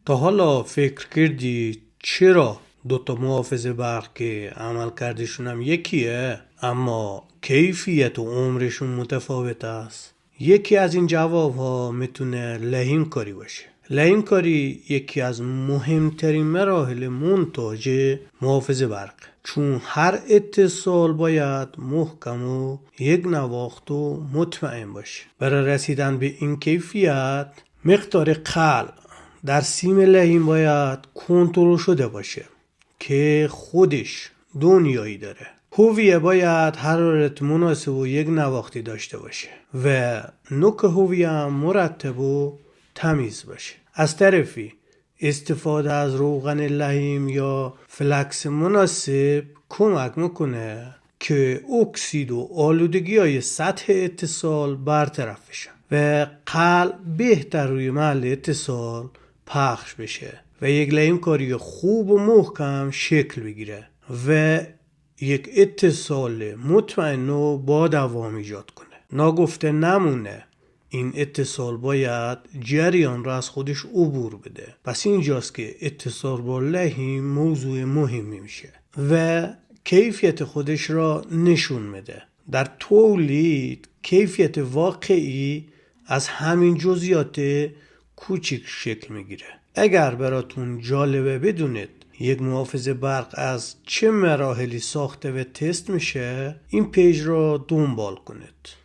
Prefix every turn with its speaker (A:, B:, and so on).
A: تا حالا فکر کردی چرا دوتا محافظ برق که عمل کردشون هم یکیه اما کیفیت و عمرشون متفاوت است؟ یکی از این جواب ها میتونه لحیم کاری باشه. لحیم کاری یکی از مهمترین مراحل مونتاژ محافظ برق، چون هر اتصال باید محکم و یک نواخت و مطمئن باشه. برای رسیدن به این کیفیت مقدار قلع در سیم لحیم باید کنترل شده باشه که خودش دنیایی داره. هویه باید حرارت مناسب و یک نواختی داشته باشه و نوک هویه هم مرتب و تمیز باشه. از طرفی استفاده از روغن لحیم یا فلکس مناسب کمک میکنه که اکسید و آلودگی های سطح اتصال برطرف بشه و قلع بهتر روی محل اتصال پخش بشه و یک لحیم کاری خوب و محکم شکل بگیره و یک اتصال مطمئن و با دوام ایجاد کنه. ناگفته نمونه این اتصال باید جریان را از خودش عبور بده. پس اینجاست که اتصال با لحیم موضوع مهمی میشه و کیفیت خودش را نشون میده. در تولید کیفیت واقعی از همین جزئیات کوچیک شکل میگیره. اگر براتون جالبه بدونید یک محافظ برق از چه مراحلی ساخته و تست میشه، این پیج را دنبال کنید.